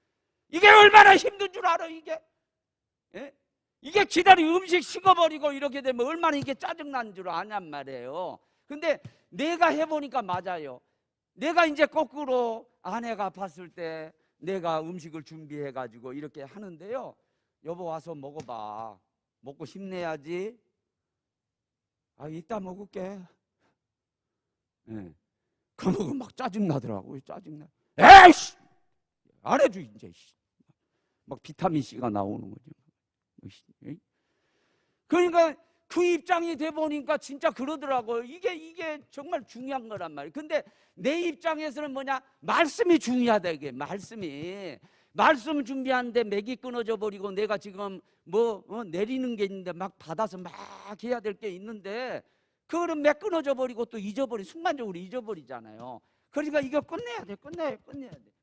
이게 얼마나 힘든 줄 알아 이게? 예? 이게 기다리 음식 식어버리고 이렇게 되면 얼마나 이게 짜증난 줄 아냔 말이에요. 근데 내가 해보니까 맞아요. 내가 이제 거꾸로 아내가 봤을 때 내가 음식을 준비해가지고 이렇게 하는데요. 여보 와서 먹어봐. 먹고 힘내야지. 이따 먹을게. 예. 그러고 막 짜증나더라고요. 짜증나. 에이씨! 안 해줘 이제. 막 비타민 C가 나오는 거죠. 그러니까 그 입장이 돼 보니까 진짜 그러더라고요. 이게 정말 중요한 거란 말이에요. 근데 내 입장에서는 뭐냐? 말씀이 중요하다 이게. 말씀 준비하는데 맥이 끊어져 버리고 내가 지금 내리는 게 있는데 막 받아서 막 해야 될 게 있는데 그거는 맥 끊어져 버리고 또 순간적으로 잊어버리잖아요. 그러니까 이거 끝내야 돼.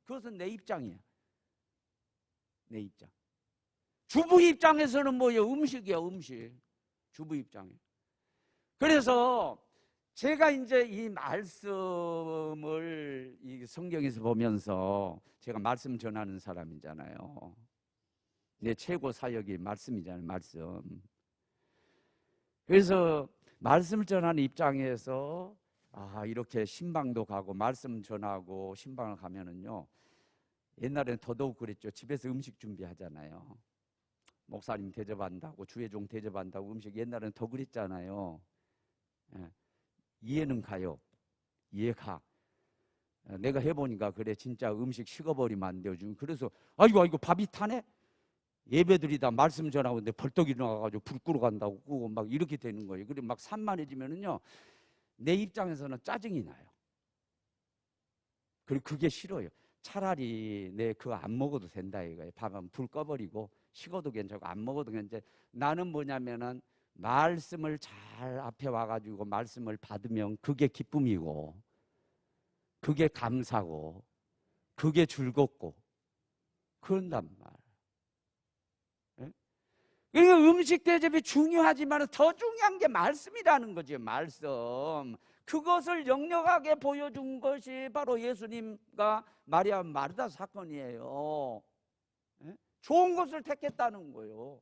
그것은 내 입장이야. 내 입장. 주부 입장에서는 뭐예요? 음식이야, 음식. 주부 입장에. 그래서 제가 이제 이 말씀을 이 성경에서 보면서 제가 말씀 전하는 사람이잖아요. 내 최고 사역이 말씀이잖아요, 말씀. 그래서 말씀을 전하는 입장에서 이렇게 신방도 가고 말씀 전하고 신방을 가면은요. 옛날에는 더더욱 그랬죠. 집에서 음식 준비하잖아요. 목사님 대접한다고 주회종 대접한다고 음식 옛날에는 더 그랬잖아요. 예. 이해는 가요. 이해가. 내가 해보니까 그래 진짜 음식 식어버리면 안 돼요. 그래서 아이고 밥이 타네. 예배드리다 말씀 전하고 있는데 벌떡 일어나가지고 불 끄러 간다고 끄고 막 이렇게 되는 거예요. 그리고 막 산만해지면은요 내 입장에서는 짜증이 나요. 그리고 그게 싫어요. 차라리 내 그거 안 먹어도 된다 이거예요. 밥은 불 꺼버리고 식어도 괜찮고 안 먹어도 괜찮고 나는 뭐냐면은 말씀을 잘 앞에 와가지고 말씀을 받으면 그게 기쁨이고 그게 감사고 그게 즐겁고 그런단 말. 그러니까 음식 대접이 중요하지만 더 중요한 게 말씀이라는 거죠. 말씀. 그것을 역력하게 보여준 것이 바로 예수님과 마리아 마르다 사건이에요. 좋은 것을 택했다는 거예요.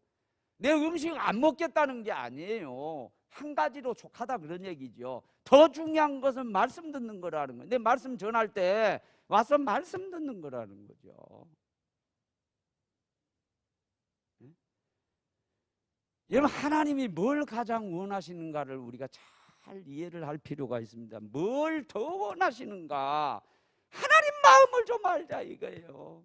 내 음식 안 먹겠다는 게 아니에요. 한 가지로 족하다 그런 얘기죠. 더 중요한 것은 말씀 듣는 거라는 거예요. 내 말씀 전할 때 와서 말씀 듣는 거라는 거죠. 여러분 하나님이 뭘 가장 원하시는가를 우리가 잘 잘 이해를 할 필요가 있습니다. 뭘 더 원하시는가? 하나님 마음을 좀 알자 이거예요.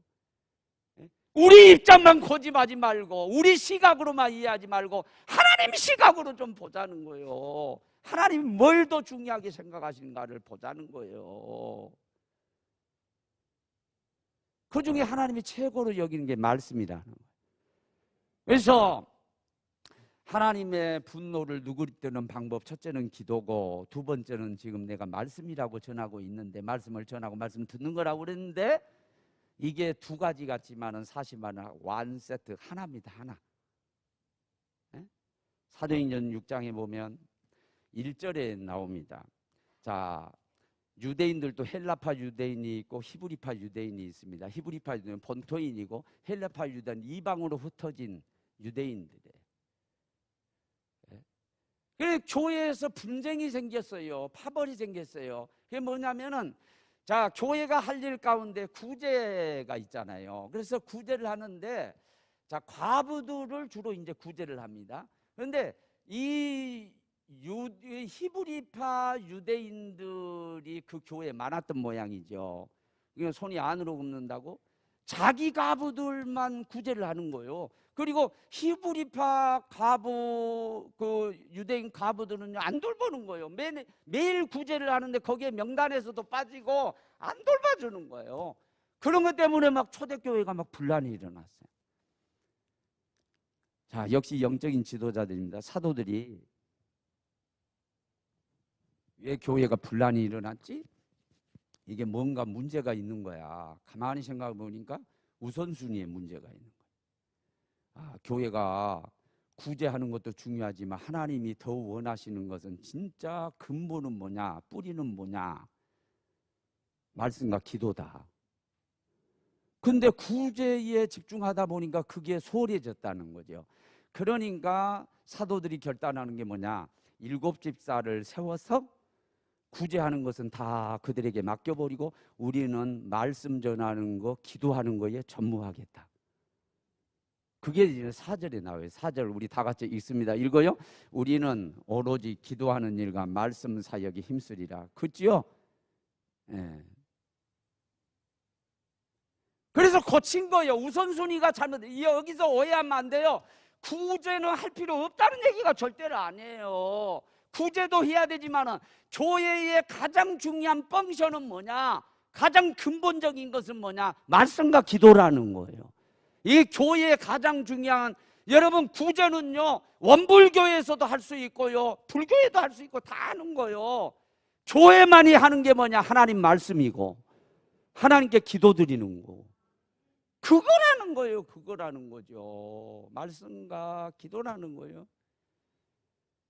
우리 입장만 고집하지 말고 우리 시각으로만 이해하지 말고 하나님 시각으로 좀 보자는 거예요. 하나님이 뭘 더 중요하게 생각하시는가를 보자는 거예요. 그 중에 하나님이 최고로 여기는 게 말씀이라는 거예요. 그래서 하나님의 분노를 누그리뜨는 방법, 첫째는 기도고, 두 번째는 지금 내가 말씀이라고 전하고 있는데, 말씀을 전하고 말씀 듣는 거라고 그랬는데, 이게 두 가지 같지만은 사실은 완 세트 하나입니다. 하나. 사도행전 6장에 보면 1절에 나옵니다. 자, 유대인들도 헬라파 유대인이 있고 히브리파 유대인이 있습니다. 히브리파 유대인은 본토인이고 헬라파 유대인은 이방으로 흩어진 유대인들이에요. 그래서 교회에서 분쟁이 생겼어요. 파벌이 생겼어요. 그게 뭐냐면은, 자, 교회가 할 일 가운데 구제가 있잖아요. 그래서 구제를 하는데, 자, 과부들을 주로 이제 구제를 합니다. 그런데 이 히브리파 유대인들이 그 교회에 많았던 모양이죠. 손이 안으로 굽는다고 자기 과부들만 구제를 하는 거예요. 그리고 히브리파 과부, 그 유대인 과부들은 안 돌보는 거예요. 매일 구제를 하는데 거기에 명단에서도 빠지고 안 돌봐주는 거예요. 그런 것 때문에 막 초대교회가 막 분란이 일어났어요. 자, 역시 영적인 지도자들입니다. 사도들이 왜 교회가 분란이 일어났지? 이게 뭔가 문제가 있는 거야. 가만히 생각해 보니까 우선순위에 문제가 있는 거야. 교회가 구제하는 것도 중요하지만 하나님이 더 원하시는 것은 진짜 근본은 뭐냐, 뿌리는 뭐냐, 말씀과 기도다. 근데 구제에 집중하다 보니까 그게 소홀해졌다는 거죠. 그러니까 사도들이 결단하는 게 뭐냐, 7집사를 세워서 구제하는 것은 다 그들에게 맡겨버리고 우리는 말씀 전하는 거, 기도하는 거에 전무하겠다. 그게 이제 4절에 나와요. 4절 우리 다 같이 읽습니다. 읽어요. 우리는 오로지 기도하는 일과 말씀 사역에 힘쓰리라. 그렇지요? 예. 그래서 고친 거예요. 우선순위가 잘못. 여기서 오해하면 안 돼요. 구제는 할 필요 없다는 얘기가 절대로 아니에요. 구제도 해야 되지만 교회의 가장 중요한 펑션은 뭐냐? 가장 근본적인 것은 뭐냐? 말씀과 기도라는 거예요. 이 교회의 가장 중요한, 여러분 구제는요 원불교에서도 할 수 있고요 불교에도 할 수 있고 다 하는 거예요. 교회만이 하는 게 뭐냐? 하나님 말씀이고 하나님께 기도드리는 거, 그거라는 거예요. 그거라는 거죠. 말씀과 기도라는 거예요.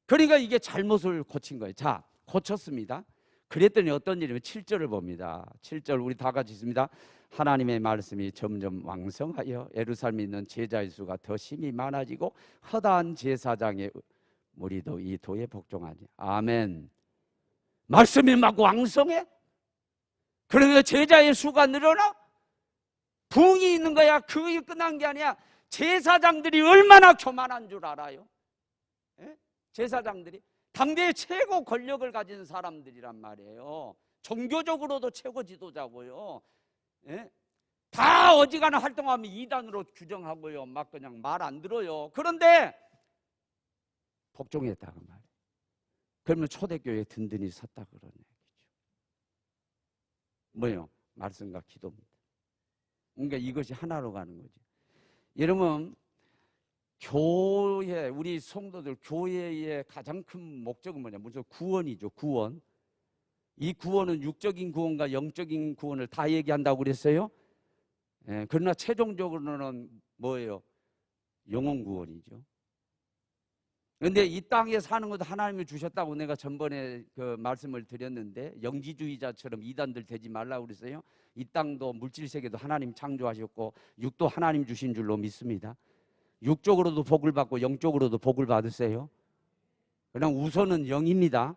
그러니까 이게 잘못을 고친 거예요. 자, 고쳤습니다. 그랬더니 어떤 일이면 7절을 봅니다. 7절 우리 다 같이 있습니다. 하나님의 말씀이 점점 왕성하여 예루살렘에 있는 제자의 수가 더 심히 많아지고 허다한 제사장의 무리도 이 도에 복종하니. 아멘. 말씀이 막 왕성해? 그러면 제자의 수가 늘어나? 부흥이 있는 거야. 그게 끝난 게 아니야. 제사장들이 얼마나 교만한 줄 알아요? 예? 제사장들이 당대의 최고 권력을 가진 사람들이란 말이에요. 종교적으로도 최고 지도자고요. 예? 다 어지간한 활동하면 이단으로 규정하고요. 막 그냥 말 안 들어요. 그런데 복종했다고 말이에요. 그러면 초대교회에 든든히 섰다 그런 얘기죠. 뭐예요? 말씀과 기도입니다. 그러니까 이것이 하나로 가는 거죠. 여러분, 교회, 우리 성도들 교회의 가장 큰 목적은 뭐냐? 무슨 구원이죠. 구원. 이 구원은 육적인 구원과 영적인 구원을 다 얘기한다고 그랬어요. 예, 그러나 최종적으로는 뭐예요? 영혼 구원이죠. 그런데 이 땅에 사는 것도 하나님이 주셨다고 내가 전번에 그 말씀을 드렸는데, 영지주의자처럼 이단들 되지 말라고 그랬어요. 이 땅도 물질 세계도 하나님 창조하셨고 육도 하나님 주신 줄로 믿습니다. 육적으로도 복을 받고 영적으로도 복을 받으세요. 그냥 우선은 영입니다.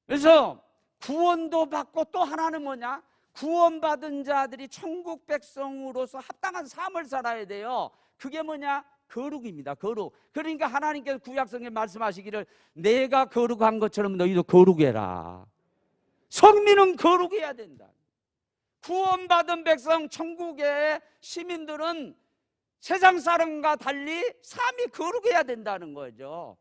그래서 구원도 받고 또 하나는 뭐냐? 구원받은 자들이 천국 백성으로서 합당한 삶을 살아야 돼요. 그게 뭐냐? 거룩입니다. 거룩. 그러니까 하나님께서 구약성경에 말씀하시기를 내가 거룩한 것처럼 너희도 거룩해라. 성민은 거룩해야 된다. 구원받은 백성, 천국의 시민들은 세상 사람과 달리 삶이 거룩해야 된다는 거죠.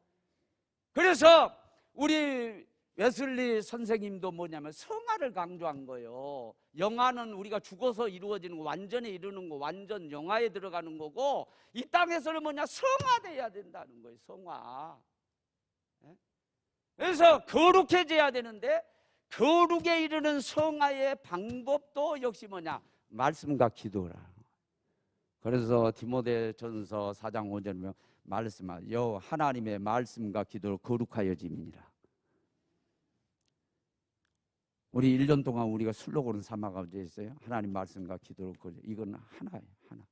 그래서 우리 웨슬리 선생님도 뭐냐면 성화를 강조한 거예요. 영화는 우리가 죽어서 이루어지는 거, 완전히 이루는 거, 완전 영화에 들어가는 거고, 이 땅에서는 뭐냐, 성화돼야 된다는 거예요. 성화. 그래서 거룩해져야 되는데 거룩에 이르는 성화의 방법도 역시 뭐냐, 말씀과 기도라. 그래서 디모데전서 4장 5절에 보면 말씀하여 하나님의 말씀과 기도로 거룩하여짐이니라. 우리 1년 동안 우리가 슬로건을 삼아가지고 있어요. 하나님 말씀과 기도로 거룩. 이건 하나예요. 하나.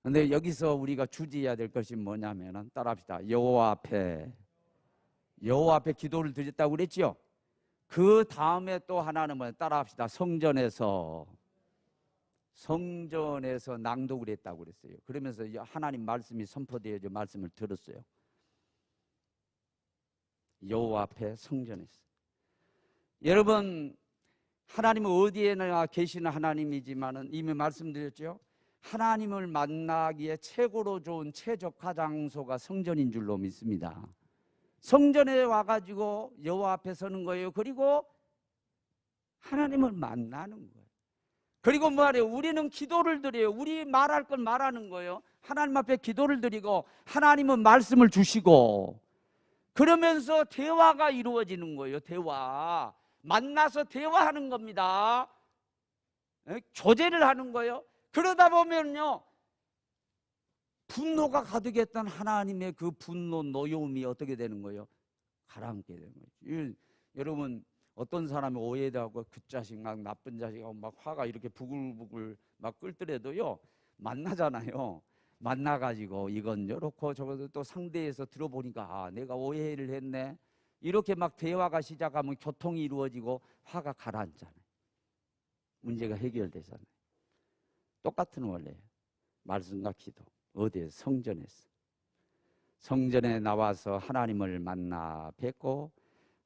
근데 여기서 우리가 주지해야 될 것이 뭐냐면은 따라합시다. 여호와 앞에 기도를 드렸다고 그랬죠. 그 다음에 또 하나는 뭐냐, 따라합시다. 성전에서 낭독을 했다고 그랬어요. 그러면서 하나님 말씀이 선포되어져 말씀을 들었어요. 여호와 앞에 성전에서. 여러분, 하나님은 어디에나 계시는 하나님이지만은 이미 말씀드렸죠. 하나님을 만나기에 최고로 좋은 최적화 장소가 성전인 줄로 믿습니다. 성전에 와가지고 여호와 앞에 서는 거예요. 그리고 하나님을 만나는 거예요. 그리고 뭐하래요? 우리는 기도를 드려요. 우리 말할 건 말하는 거예요. 하나님 앞에 기도를 드리고 하나님은 말씀을 주시고 그러면서 대화가 이루어지는 거예요. 대화. 만나서 대화하는 겁니다. 교제를 하는 거예요. 그러다 보면요, 분노가 가득했던 하나님의 그 분노, 노여움이 어떻게 되는 거예요? 가라앉게 되는 거예요. 여러분, 어떤 사람이 오해도 하고 그 자식 막 나쁜 자식하고 막 화가 이렇게 부글부글 막 끓더라도요, 만나잖아요. 만나가지고 이건 이렇고 저것도 또 상대에서 들어보니까 아, 내가 오해를 했네. 이렇게 막 대화가 시작하면 교통이 이루어지고 화가 가라앉잖아요. 문제가 해결되잖아요. 똑같은 원리예요. 말씀과 기도. 어디에? 성전에서. 성전에 나와서 하나님을 만나 뵙고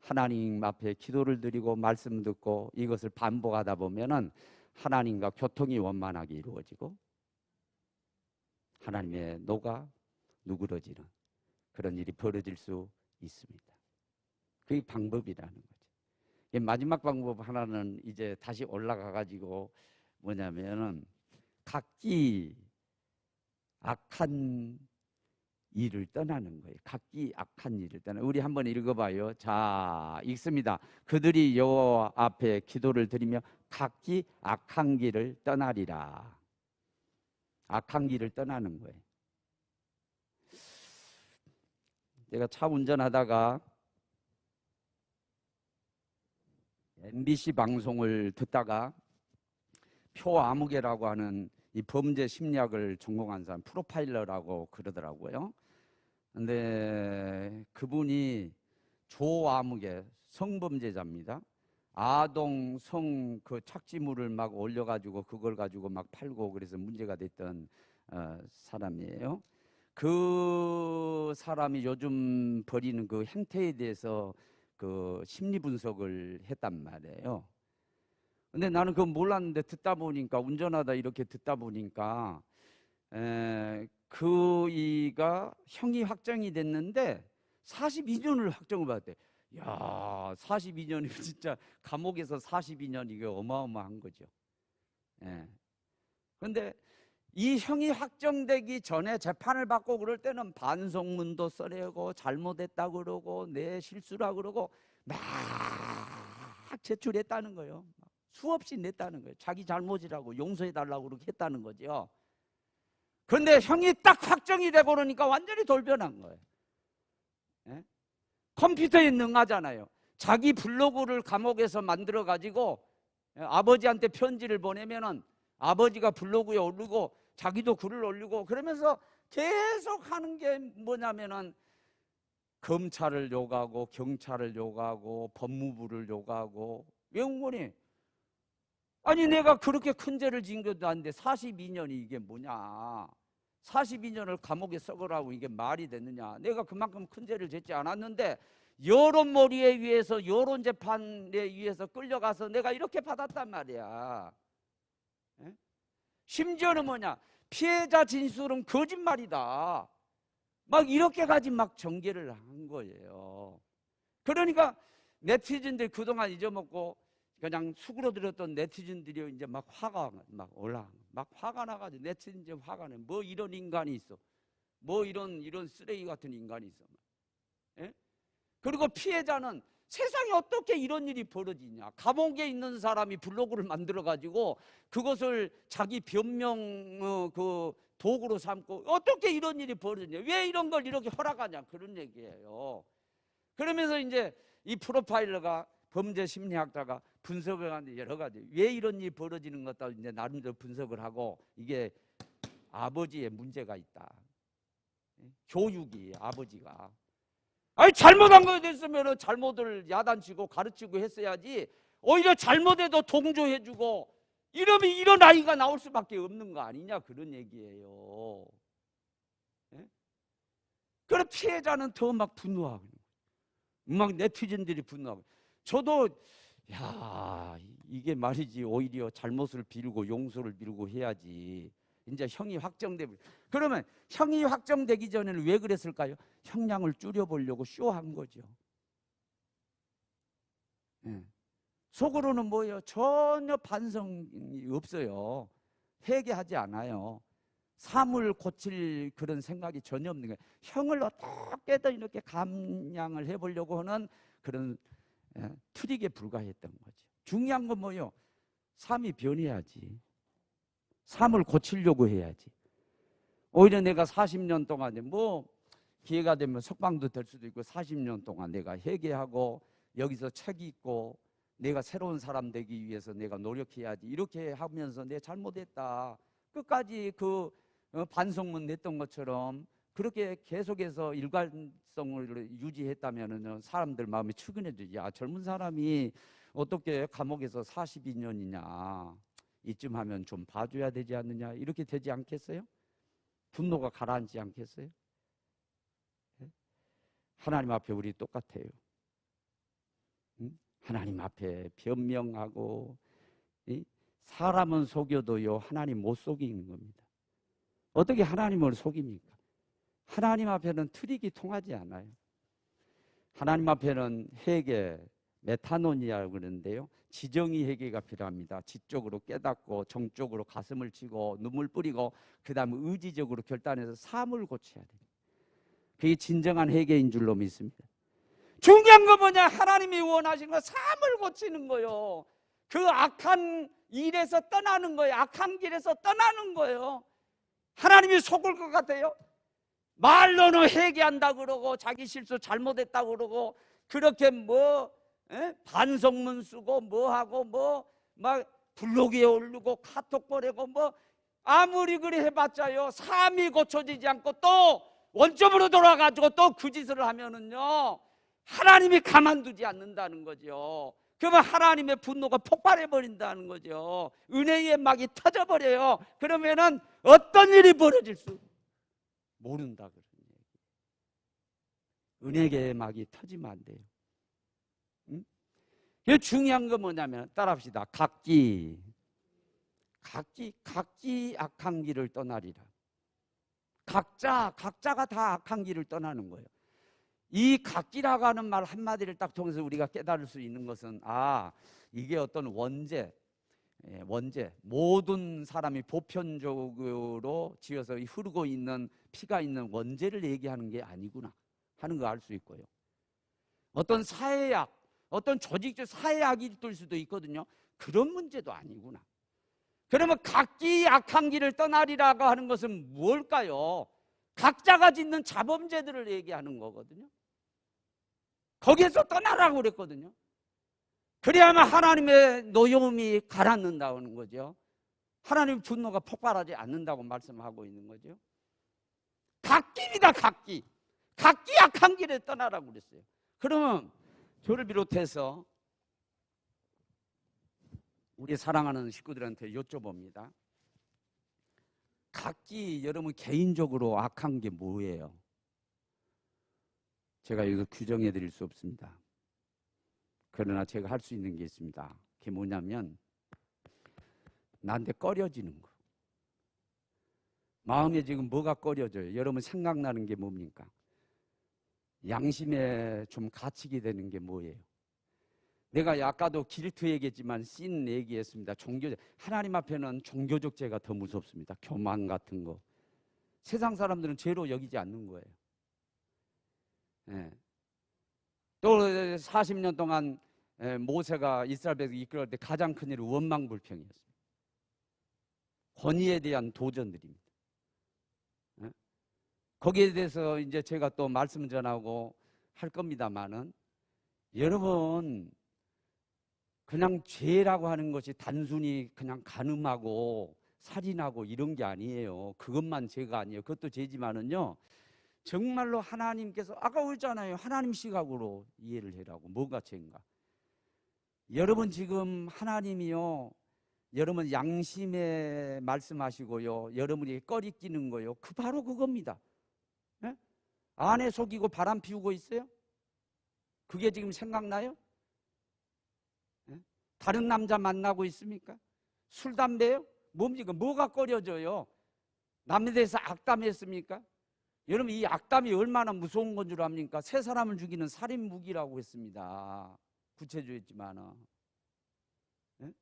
하나님 앞에 기도를 드리고 말씀 듣고 이것을 반복하다 보면은 하나님과 교통이 원만하게 이루어지고 하나님의 노가 누그러지는 그런 일이 벌어질 수 있습니다. 그게 방법이라는 거죠. 마지막 방법 하나는 이제 다시 올라가 가지고 뭐냐면은 각기 악한 일을 떠나는 거예요. 각기 악한 일을 떠나는. 우리 한번 읽어봐요. 자, 읽습니다. 그들이 여호와 앞에 기도를 드리며 각기 악한 길을 떠나리라. 악한 길을 떠나는 거예요. 제가 차 운전하다가 MBC 방송을 듣다가 표아무개라고 하는 이 범죄 심리학을 전공한 사람, 프로파일러라고 그러더라고요. 근데 그분이 조아무개, 성범죄자입니다. 아동 성 그 착지물을 막 올려가지고 그걸 가지고 막 팔고 그래서 문제가 됐던 사람이에요. 그 사람이 요즘 벌이는 그 행태에 대해서 그 심리 분석을 했단 말이에요. 근데 나는 그건 몰랐는데 듣다 보니까 운전하다 이렇게 듣다 보니까 그이가 형이 확정이 됐는데 42년을 확정을 받았대. 야, 42년이면 진짜 감옥에서 42년 이게 어마어마한 거죠. 예. 근데 이 형이 확정되기 전에 재판을 받고 그럴 때는 반성문도 써내고 잘못했다 그러고 내 실수라 그러고 막 제출했다는 거예요. 수없이 냈다는 거예요. 자기 잘못이라고 용서해달라고 그렇게 했다는 거죠. 그런데 형이 딱 확정이 되고 그러니까 완전히 돌변한 거예요. 예? 컴퓨터에 능하잖아요. 자기 블로그를 감옥에서 만들어 가지고 아버지한테 편지를 보내면은 아버지가 블로그에 올리고 자기도 글을 올리고 그러면서 계속 하는 게 뭐냐면은 검찰을 욕하고 경찰을 욕하고 법무부를 욕하고 외국인이 아니 내가 그렇게 큰 죄를 지은 것도 아닌데 42년이 이게 뭐냐. 42년을 감옥에 썩으라고 이게 말이 됐느냐. 내가 그만큼 큰 죄를 짓지 않았는데 여론몰이에 의해서 여론 재판에 의해서 끌려가서 내가 이렇게 받았단 말이야. 예? 심지어는 뭐냐, 피해자 진술은 거짓말이다. 막 이렇게까지 막 전개를 한 거예요. 그러니까 네티즌들 그동안 잊어먹고 그냥 수그러들었던 네티즌들이 이제 막 화가 막 올라, 막 화가 나가지고 네티즌 화가 내. 뭐 이런 인간이 있어? 뭐 이런 쓰레기 같은 인간이 있어? 예? 그리고 피해자는 세상에 어떻게 이런 일이 벌어지냐? 감옥에 있는 사람이 블로그를 만들어 가지고 그것을 자기 변명 그 도구로 삼고 어떻게 이런 일이 벌어지냐? 왜 이런 걸 이렇게 허락하냐? 그런 얘기예요. 그러면서 이제 이 프로파일러가 범죄 심리학자가 분석을 하는데 여러 가지 왜 이런 일이 벌어지는 것도 이제 나름대로 분석을 하고 이게 아버지의 문제가 있다. 교육이 아버지가 아니 잘못한 거 됐으면 잘못을 야단치고 가르치고 했어야지 오히려 잘못해도 동조해주고 이러면 이런 아이가 나올 수밖에 없는 거 아니냐 그런 얘기예요. 예? 그래 피해자는 더 막 분노하고 막 네티즌들이 분노하고 저도 야 이게 말이지 오히려 잘못을 빌고 용서를 빌고 해야지 이제 형이 확정되고 그러면 형이 확정되기 전에는 왜 그랬을까요? 형량을 줄여보려고 쇼한 거죠. 예. 속으로는 뭐예요? 전혀 반성이 없어요. 회개하지 않아요. 삶을 고칠 그런 생각이 전혀 없는 거예요. 형을 어떻게든 이렇게 감량을 해보려고 하는 그런 트릭에 불과했던 거죠. 중요한 건 뭐예요? 삶이 변해야지. 삶을 고치려고 해야지. 오히려 내가 40년 동안에 뭐 기회가 되면 석방도 될 수도 있고 40년 동안 내가 회개하고 여기서 책 읽고 내가 새로운 사람 되기 위해서 내가 노력해야지 이렇게 하면서 내 잘못했다. 끝까지 그 반성문 냈던 것처럼 그렇게 계속해서 일관성을 유지했다면 사람들 마음이 측은해지지. 아, 젊은 사람이 어떻게 감옥에서 42년이냐 이쯤 하면 좀 봐줘야 되지 않느냐 이렇게 되지 않겠어요? 분노가 가라앉지 않겠어요? 하나님 앞에 우리 똑같아요. 하나님 앞에 변명하고 사람은 속여도요 하나님 못 속이는 겁니다. 어떻게 하나님을 속입니까? 하나님 앞에는 트릭이 통하지 않아요. 하나님 앞에는 회개, 메타노니아라고 그러는데요. 지정의 회개가 필요합니다. 지적으로 깨닫고 정적으로 가슴을 치고 눈물 뿌리고 그 다음에 의지적으로 결단해서 삶을 고쳐야 돼요. 그게 진정한 회개인 줄로 믿습니다. 중요한 건 뭐냐? 하나님이 원하시는 건 삶을 고치는 거예요. 그 악한 일에서 떠나는 거예요. 악한 길에서 떠나는 거예요. 하나님이 속을 것 같아요? 말로는 회개한다 그러고 자기 실수 잘못했다 그러고 그렇게 뭐 반성문 쓰고 뭐 하고 뭐 막 블로그에 올리고 카톡 보내고 뭐 아무리 그리 해봤자요 삶이 고쳐지지 않고 또 원점으로 돌아가지고 또 그 짓을 하면은요 하나님이 가만두지 않는다는 거죠. 그러면 하나님의 분노가 폭발해 버린다는 거죠. 은혜의 막이 터져버려요. 그러면은 어떤 일이 벌어질 수 모른다 그런 얘기. 은혜의 막이 터지면 안 돼요. 응? 중요한 건 뭐냐면 따라합시다. 각기 악한 길을 떠나리라. 각자가 다 악한 길을 떠나는 거예요. 이 각기라고 하는 말 한마디를 딱 통해서 우리가 깨달을 수 있는 것은 이게 어떤 원죄 모든 사람이 보편적으로 지어서 흐르고 있는 피가 있는 원죄를 얘기하는 게 아니구나 하는 거 알 수 있고요. 어떤 사회악, 어떤 조직적 사회악이 될 수도 있거든요. 그런 문제도 아니구나. 그러면 각기 악한 길을 떠나리라고 하는 것은 뭘까요? 각자가 짓는 자범죄들을 얘기하는 거거든요. 거기에서 떠나라고 그랬거든요. 그래야만 하나님의 노여움이 가라앉는다는 거죠. 하나님의 분노가 폭발하지 않는다고 말씀하고 있는 거죠. 각기입니다. 각기 악한 길에 떠나라고 그랬어요. 그러면 저를 비롯해서 우리 사랑하는 식구들한테 여쭤봅니다. 각기 여러분 개인적으로 악한 게 뭐예요? 제가 여기서 규정해 드릴 수 없습니다. 그러나 제가 할 수 있는 게 있습니다. 그게 뭐냐면 나한테 꺼려지는 거. 마음에 지금 뭐가 꺼려져요? 여러분 생각나는 게 뭡니까? 양심에 좀 갇히게 되는 게 뭐예요? 내가 아까도 길트 얘기했지만 씬 얘기했습니다. 하나님 앞에는 종교적 죄가 더 무섭습니다. 교만 같은 거. 세상 사람들은 죄로 여기지 않는 거예요. 예. 또 40년 동안 모세가 이스라엘 백성 이끌어갈 때 가장 큰 일은 원망불평이었습니다. 권위에 대한 도전들입니다. 예? 거기에 대해서 이제 제가 또 말씀 전하고 할 겁니다만은 여러분 그냥 죄라고 하는 것이 단순히 그냥 간음하고 살인하고 이런 게 아니에요. 그것만 죄가 아니에요. 그것도 죄지만은요. 정말로 하나님께서 아까 그랬잖아요. 하나님 시각으로 이해를 해라고. 뭐가 죄인가? 여러분 지금 하나님이요. 여러분 양심에 말씀하시고요. 여러분이 꺼리끼는 거요. 그 바로 그겁니다. 네? 아내 속이고 바람 피우고 있어요? 그게 지금 생각나요? 네? 다른 남자 만나고 있습니까? 술, 담배요? 뭡니까? 뭐가 꺼려져요? 남에 대해서 악담했습니까? 여러분 이 악담이 얼마나 무서운 건 줄 압니까? 세 사람을 죽이는 살인 무기라고 했습니다. 구체적이었지만은 네?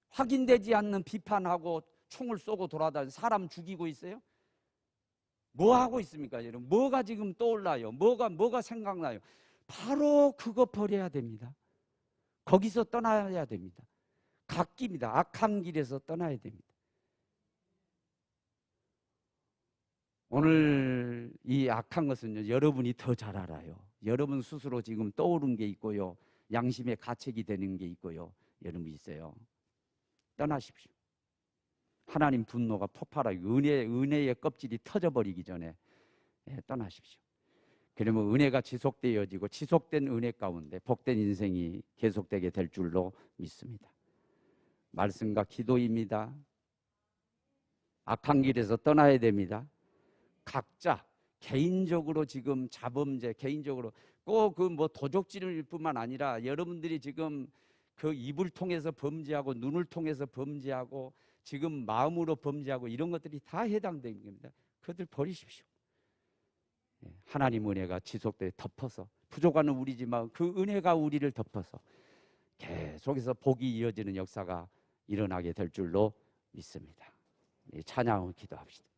확인되지 않는 비판하고 총을 쏘고 돌아다니는 사람 죽이고 있어요? 뭐 하고 있습니까, 여러분? 뭐가 지금 떠올라요? 뭐가 생각나요? 바로 그거 버려야 됩니다. 거기서 떠나야 됩니다. 갓길입니다. 악한 길에서 떠나야 됩니다. 오늘 이 악한 것은요, 여러분이 더 잘 알아요. 여러분 스스로 지금 떠오른 게 있고요. 양심의 가책이 되는 게 있고요. 여러분 있어요. 떠나십시오. 하나님 분노가 폭발하고 은혜의 껍질이 터져버리기 전에 떠나십시오. 그러면 은혜가 지속되어지고 지속된 은혜 가운데 복된 인생이 계속되게 될 줄로 믿습니다. 말씀과 기도입니다. 악한 길에서 떠나야 됩니다. 각자 개인적으로 지금 자범죄, 개인적으로 꼭 그 뭐 도적질일 뿐만 아니라 여러분들이 지금 그 입을 통해서 범죄하고 눈을 통해서 범죄하고 지금 마음으로 범죄하고 이런 것들이 다 해당되는 겁니다. 그것들 버리십시오. 하나님 은혜가 지속되게 덮어서 부족한 우리지만 그 은혜가 우리를 덮어서 계속해서 복이 이어지는 역사가 일어나게 될 줄로 믿습니다. 찬양을 기도합시다.